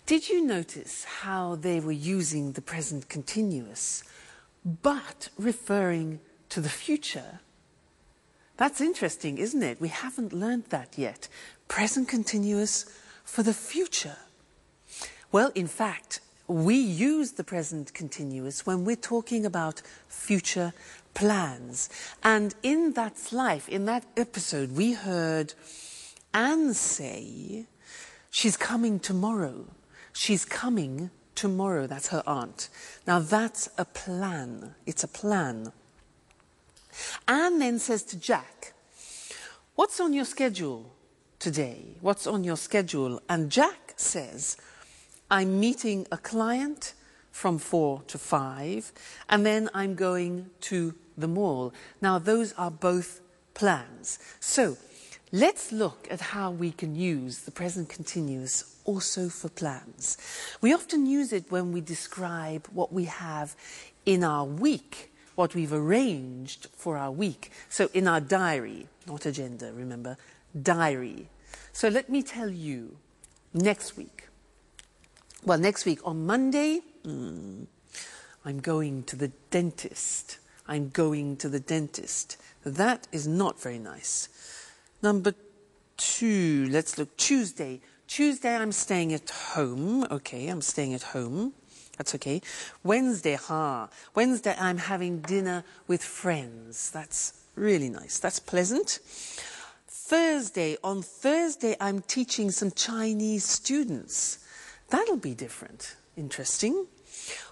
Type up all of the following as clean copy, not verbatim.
Did you notice how they were using the present continuous, but referring to the future? That's interesting, isn't it? We haven't learned that yet. Present continuous for the future. Well, in fact, we use the present continuous when we're talking about future plans. And in that life, in that episode, we heard Anne say, she's coming tomorrow. She's coming tomorrow. That's her aunt. Now that's a plan. It's a plan. Anne then says to Jack, what's on your schedule today? What's on your schedule? And Jack says, I'm meeting a client from 4 to 5, and then I'm going to the mall. Now, those are both plans. So, let's look at how we can use the present continuous also for plans. We often use it when we describe what we have in our week, what we've arranged for our week. So, in our diary, not agenda, remember, diary. So, let me tell you, next week. Well, next week on Monday, I'm going to the dentist. I'm going to the dentist. That is not very nice. Number 2, let's look. Tuesday. Tuesday, I'm staying at home. Okay, I'm staying at home. That's okay. Wednesday, Wednesday, I'm having dinner with friends. That's really nice. That's pleasant. Thursday. On Thursday, I'm teaching some Chinese students. That'll be different. Interesting.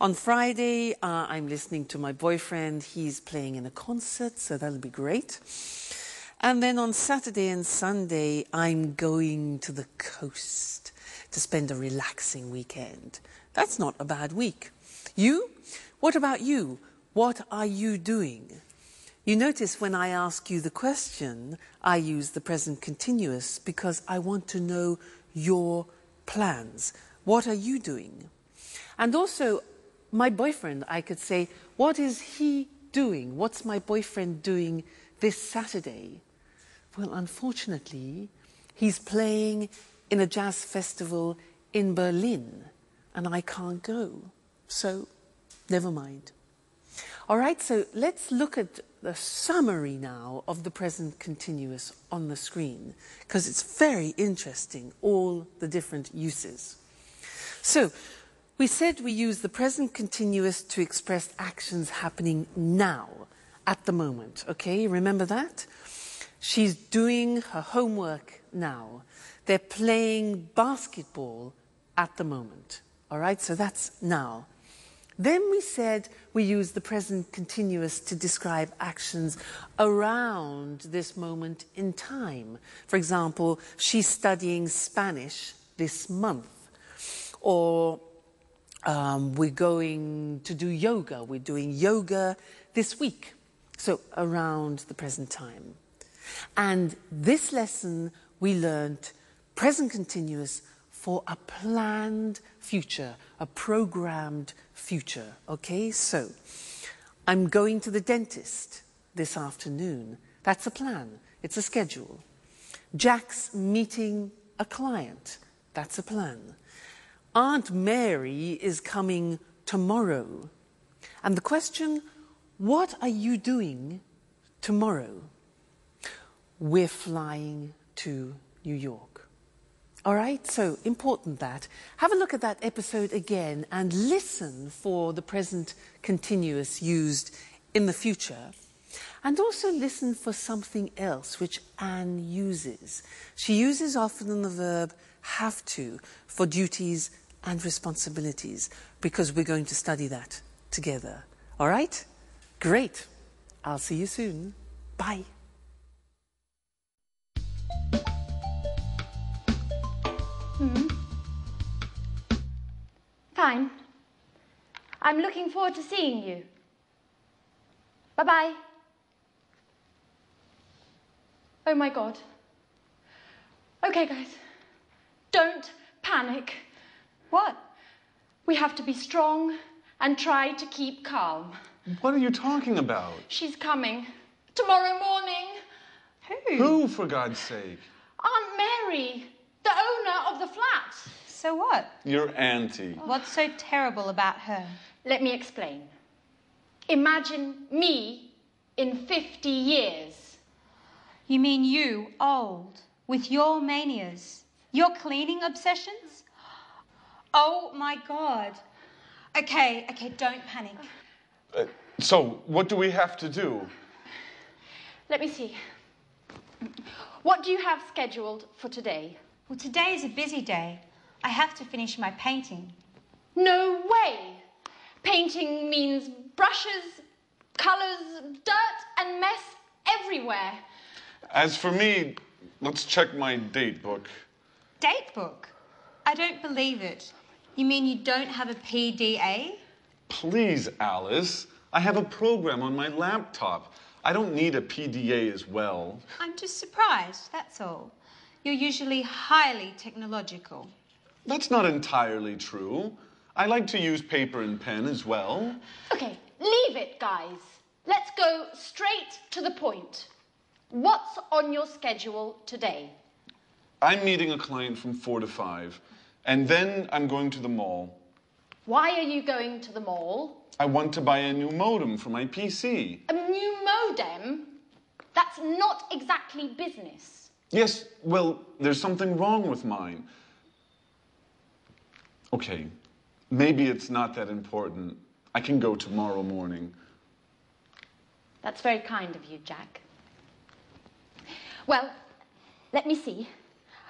On Friday, I'm listening to my boyfriend. He's playing in a concert, so that'll be great. And then on Saturday and Sunday, I'm going to the coast to spend a relaxing weekend. That's not a bad week. You? What about you? What are you doing? You notice when I ask you the question, I use the present continuous because I want to know your plans. What are you doing? And also, my boyfriend, I could say, what is he doing? What's my boyfriend doing this Saturday? Well, unfortunately, he's playing in a jazz festival in Berlin, and I can't go. So, never mind. All right, so let's look at the summary now of the present continuous on the screen, because it's very interesting, all the different uses. So, we said we use the present continuous to express actions happening now, at the moment, okay? Remember that? She's doing her homework now. They're playing basketball at the moment, all right? So that's now. Then we said we use the present continuous to describe actions around this moment in time. For example, she's studying Spanish this month. Or we're going to do yoga. We're doing yoga this week. So around the present time. And this lesson we learnt present continuous for a planned future, a programmed future. Okay, so I'm going to the dentist this afternoon. That's a plan. It's a schedule. Jack's meeting a client. That's a plan. Aunt Mary is coming tomorrow. And the question, what are you doing tomorrow? We're flying to New York. All right, so important that. Have a look at that episode again and listen for the present continuous used in the future. And also listen for something else which Anne uses. She uses often the verb have to for duties and responsibilities because we're going to study that together. All right? Great. I'll see you soon. Bye. Fine. I'm looking forward to seeing you. Bye-bye. Oh my God. Okay, guys. Don't panic. What? We have to be strong and try to keep calm. What are you talking about? She's coming. Tomorrow morning. Who? Who, for God's sake? Aunt Mary, the owner of the flat. So what? Your auntie. What's so terrible about her? Let me explain. Imagine me in 50 years. You mean you, old, with your manias, your cleaning obsessions? Oh my God. Okay, don't panic. So, what do we have to do? Let me see. What do you have scheduled for today? Well, today is a busy day. I have to finish my painting. No way! Painting means brushes, colours, dirt and mess everywhere. As for me, let's check my date book. Date book? I don't believe it. You mean you don't have a PDA? Please, Alice. I have a program on my laptop. I don't need a PDA as well. I'm just surprised, that's all. You're usually highly technological. That's not entirely true. I like to use paper and pen as well. Okay, leave it, guys. Let's go straight to the point. What's on your schedule today? I'm meeting a client from 4 to 5, and then I'm going to the mall. Why are you going to the mall? I want to buy a new modem for my PC. A new modem? That's not exactly business. Yes, well, there's something wrong with mine. Okay, maybe it's not that important. I can go tomorrow morning. That's very kind of you, Jack. Well, let me see.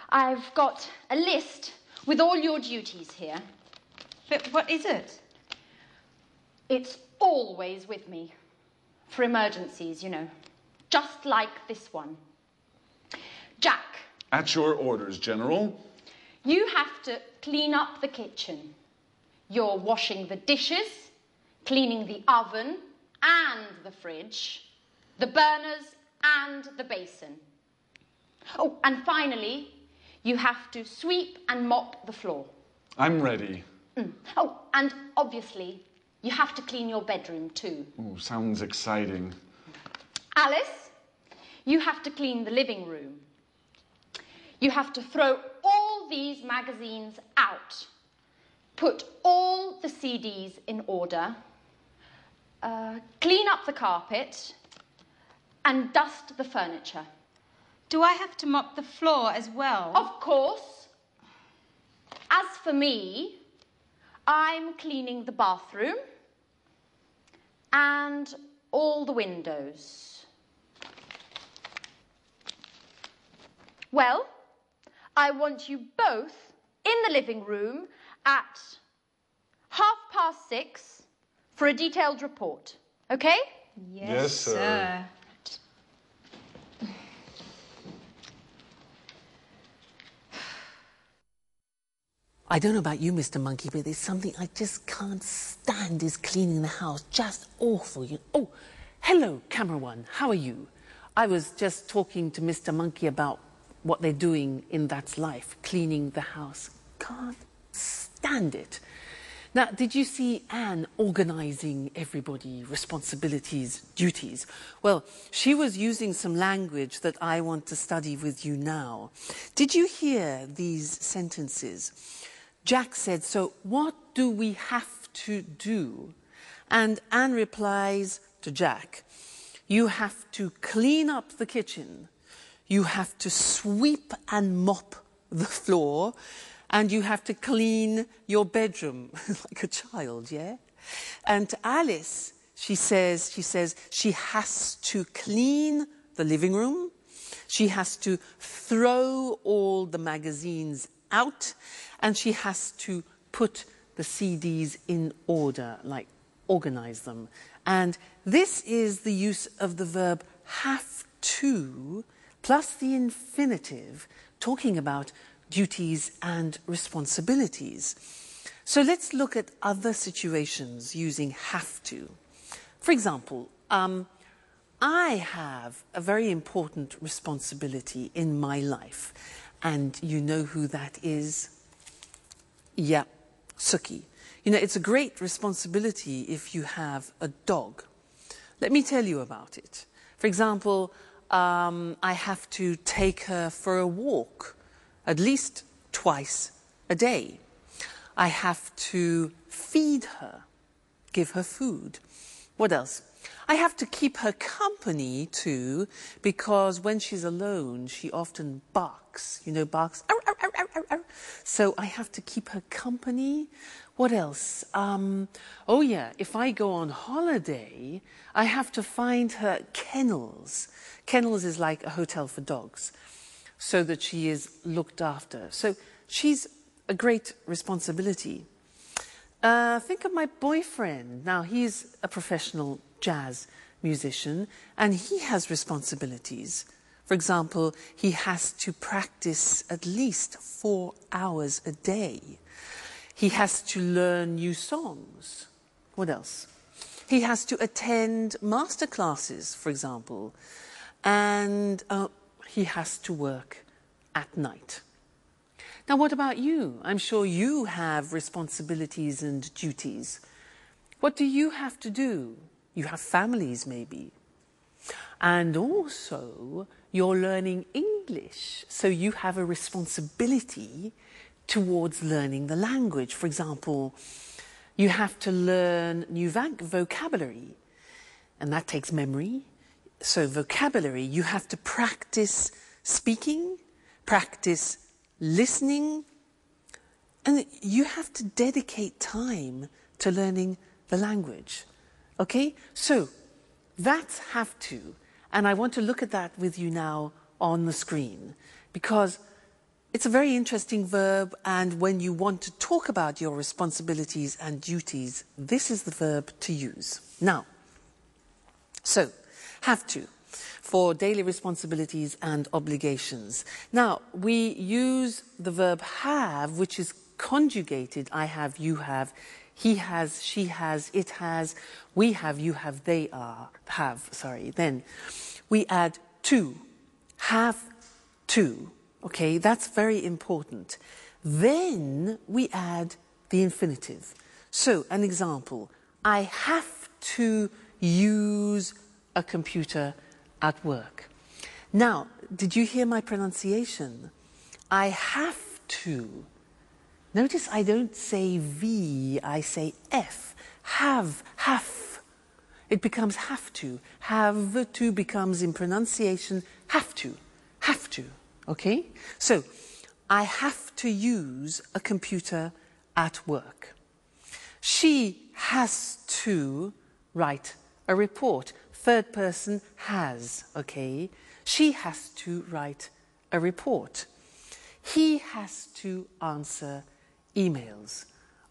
I've got a list with all your duties here. But what is it? It's always with me. For emergencies, you know. Just like this one. Jack. At your orders, General. You have to clean up the kitchen. You're washing the dishes, cleaning the oven and the fridge, the burners and the basin. Oh, and finally, you have to sweep and mop the floor. I'm ready. Oh, and obviously, you have to clean your bedroom too. Oh, sounds exciting. Alice, you have to clean the living room. You have to throw all these magazines out. Put all the CDs in order. Clean up the carpet. And dust the furniture. Do I have to mop the floor as well? Of course. As for me, I'm cleaning the bathroom and all the windows. Well, I want you both in the living room at 6:30 for a detailed report. Okay? Yes, sir. I don't know about you, Mr. Monkey, but there's something I just can't stand is cleaning the house. Just awful. Oh, hello, camera one. How are you? I was just talking to Mr. Monkey about what they're doing in That's Life, cleaning the house. Can't stand it. Now, did you see Anne organising everybody, responsibilities, duties? Well, she was using some language that I want to study with you now. Did you hear these sentences? Jack said, "So what do we have to do?" And Anne replies to Jack, "You have to clean up the kitchen, you have to sweep and mop the floor, and you have to clean your bedroom," like a child, yeah? And to Alice, she says she has to clean the living room, she has to throw all the magazines out, and she has to put the CDs in order, like organize them. And this is the use of the verb have to plus the infinitive, talking about duties and responsibilities. So let's look at other situations using have to. For example, I have a very important responsibility in my life, and you know who that is? Yeah, Suki. You know, it's a great responsibility if you have a dog. Let me tell you about it. For example, I have to take her for a walk at least twice a day. I have to feed her, give her food. What else? I have to keep her company too, because when she's alone, she often barks. You know, barks. Arr, arr, arr, arr, arr. So I have to keep her company. What else? Oh yeah, if I go on holiday, I have to find her kennels. Kennels is like a hotel for dogs, so that she is looked after. So she's a great responsibility. Think of my boyfriend. Now, he's a professional jazz musician, and he has responsibilities. For example, he has to practice at least 4 hours a day. He has to learn new songs. What else? He has to attend master classes, for example, and he has to work at night. Now, what about you? I'm sure you have responsibilities and duties. What do you have to do? You have families, maybe. And also, you're learning English, so you have a responsibility towards learning the language. For example, you have to learn new vocabulary, and that takes memory. So vocabulary, you have to practice speaking, practice listening, and you have to dedicate time to learning the language. Okay? So that's have to. And I want to look at that with you now on the screen, because it's a very interesting verb, and when you want to talk about your responsibilities and duties, this is the verb to use. Now, so, have to, for daily responsibilities and obligations. Now, we use the verb have, which is conjugated. I have, you have, he has, she has, it has, we have, you have, they have. Then we add to, have to. Okay, that's very important. Then we add the infinitive. So, an example, I have to use a computer at work. Now, did you hear my pronunciation? I have to. Notice I don't say V, I say F. Have. It becomes have to. Have to becomes in pronunciation have to. Okay? So, I have to use a computer at work. She has to write a report. Third person has, okay? She has to write a report. He has to answer emails.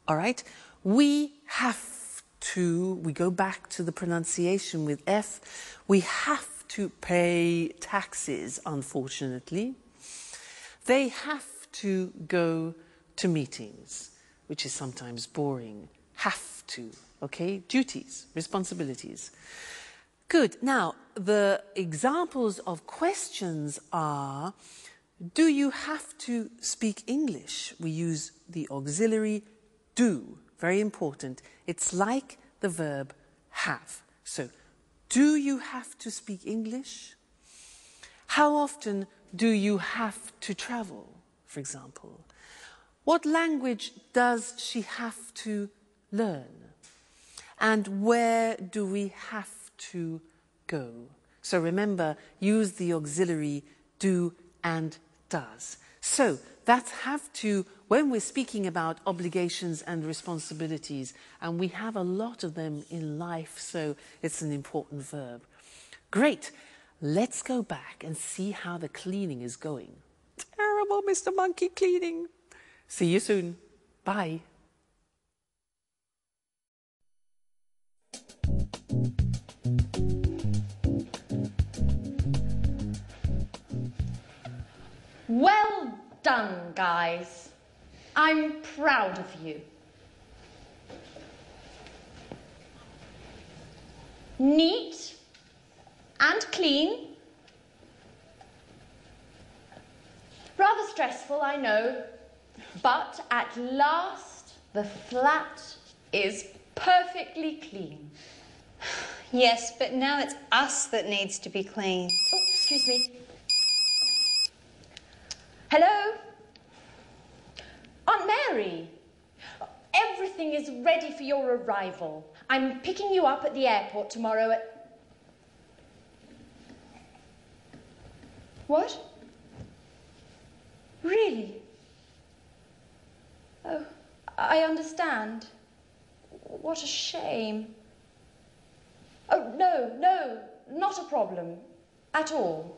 All right? We have to, we go back to the pronunciation with F, we have to pay taxes, unfortunately. They have to go to meetings, which is sometimes boring. Have to, okay? Duties, responsibilities. Good. Now, the examples of questions are, do you have to speak English? We use the auxiliary do, very important. It's like the verb have. So, do you have to speak English? How often do you have to travel, for example? What language does she have to learn? And where do we have to go? So remember, use the auxiliary do and does. So that's have to when we're speaking about obligations and responsibilities, and we have a lot of them in life, so it's an important verb. Great. Let's go back and see how the cleaning is going. Terrible, Mr. Monkey cleaning. See you soon. Bye. Well done, guys. I'm proud of you. Neat and clean. Rather stressful, I know, but at last the flat is perfectly clean. Yes, but now it's us that needs to be cleaned. Oh, excuse me. Hello? Aunt Mary, everything is ready for your arrival. I'm picking you up at the airport tomorrow at... What? Really? Oh, I understand. What a shame. Oh, no, not a problem. At all.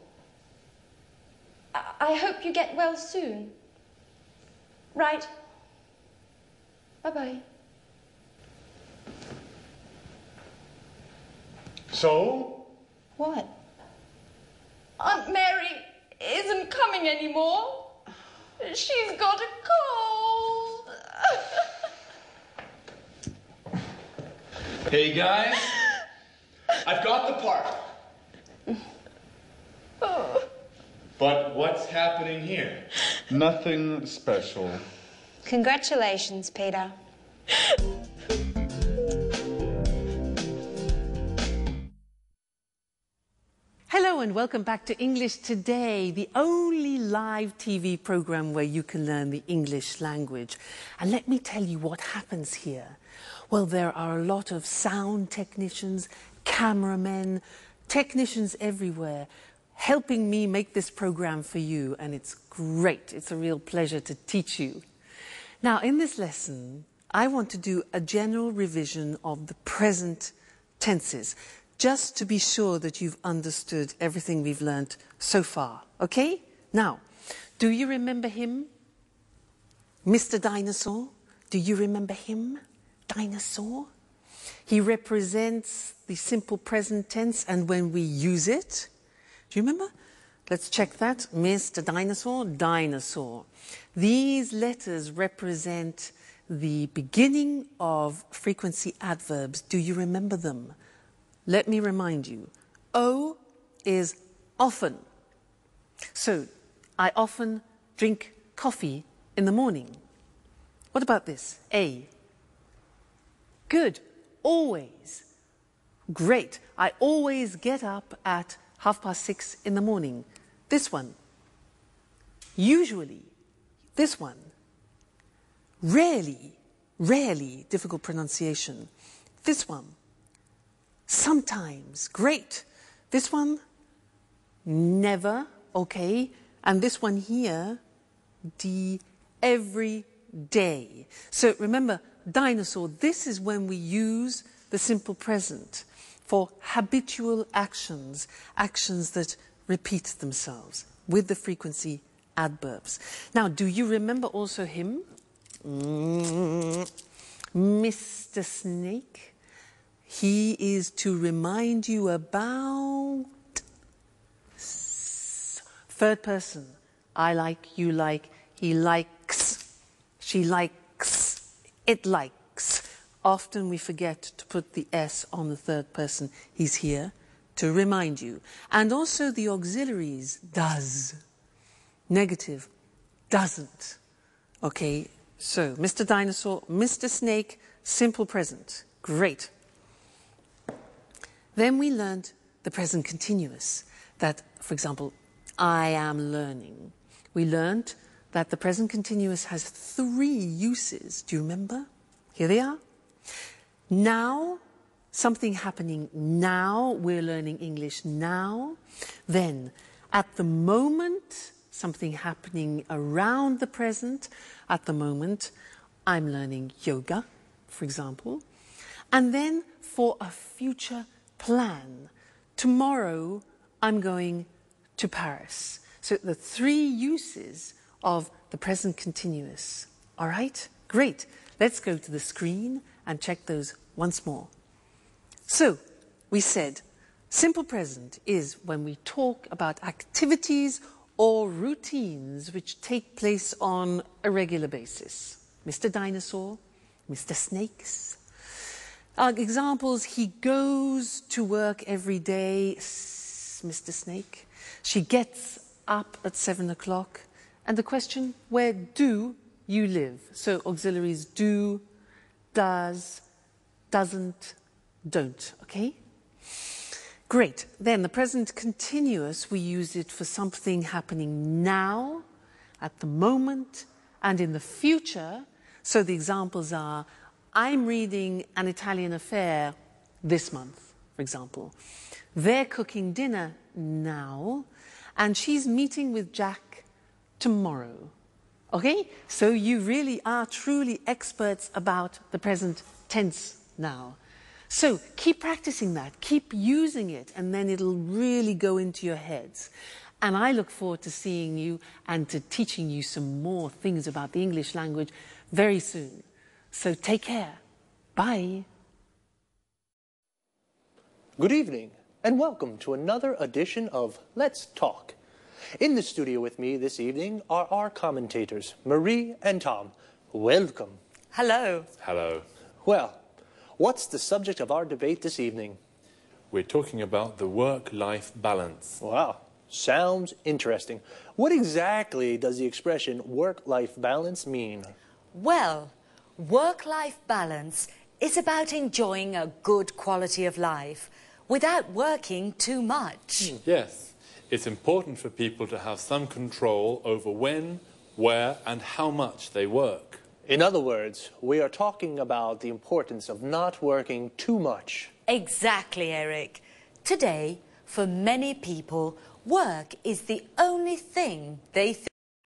I hope you get well soon. Right. Bye-bye. So? What? Aunt Mary isn't coming anymore. She's got a cold. Hey guys, I've got the part. Oh. But what's happening here? Nothing special. Congratulations, Peter. Hello and welcome back to English Today, the only live TV program where you can learn the English language. And let me tell you what happens here. Well, there are a lot of sound technicians, cameramen, technicians everywhere helping me make this program for you, and it's great. It's a real pleasure to teach you. Now, in this lesson, I want to do a general revision of the present tenses, just to be sure that you've understood everything we've learnt so far. Okay? Now, do you remember him? Mr. Dinosaur? Do you remember him? Dinosaur? He represents the simple present tense, and when we use it, do you remember? Let's check that. Mr. Dinosaur, dinosaur. These letters represent the beginning of frequency adverbs. Do you remember them? Let me remind you. O is often. So, I often drink coffee in the morning. What about this? A. Good. Always. Great. I always get up at 6:30 in the morning. This one. Usually. This one. Rarely. Rarely. Difficult pronunciation. This one. Sometimes. Great. This one. Never. Okay. And this one here. Every day. So remember, dinosaur, this is when we use the simple present for habitual actions, actions that repeat themselves with the frequency adverbs. Now, do you remember also him? Mr. Snake. He is to remind you about third person. I like, you like, he likes, she likes, it likes. Often we forget to put the S on the third person. He's here to remind you. And also the auxiliaries, does. Negative, doesn't. Okay, so Mr. Dinosaur, Mr. Snake, simple present. Great. Then we learned the present continuous. That, for example, I am learning. We learned that the present continuous has 3 uses. Do you remember? Here they are. Now, something happening now. We're learning English now. Then, at the moment, something happening around the present. At the moment, I'm learning yoga, for example. And then, for a future plan. Tomorrow, I'm going to Paris. So the 3 uses of the present continuous. All right? Great. Let's go to the screen and check those once more. So, we said simple present is when we talk about activities or routines which take place on a regular basis. Mr. Dinosaur, Mr. Snakes. Examples, he goes to work every day, Mr. Snake. She gets up at 7 o'clock. And the question, where do you live? So auxiliaries do, does, doesn't, don't, okay? Great. Then the present continuous, we use it for something happening now, at the moment, and in the future. So the examples are, I'm reading An Italian Affair this month, for example. They're cooking dinner now, and she's meeting with Jack tomorrow. Okay? So you really are truly experts about the present tense now. So keep practicing that, keep using it, and then it'll really go into your heads. And I look forward to seeing you and to teaching you some more things about the English language very soon. So take care. Bye. Good evening, and welcome to another edition of Let's Talk. In the studio with me this evening are our commentators, Marie and Tom. Welcome. Hello. Hello. Well, what's the subject of our debate this evening? We're talking about the work-life balance. Wow, sounds interesting. What exactly does the expression work-life balance mean? Well, work-life balance is about enjoying a good quality of life without working too much. Yes, it's important for people to have some control over when, where and how much they work. In other words, we are talking about the importance of not working too much. Exactly, Eric. Today, for many people, work is the only thing they think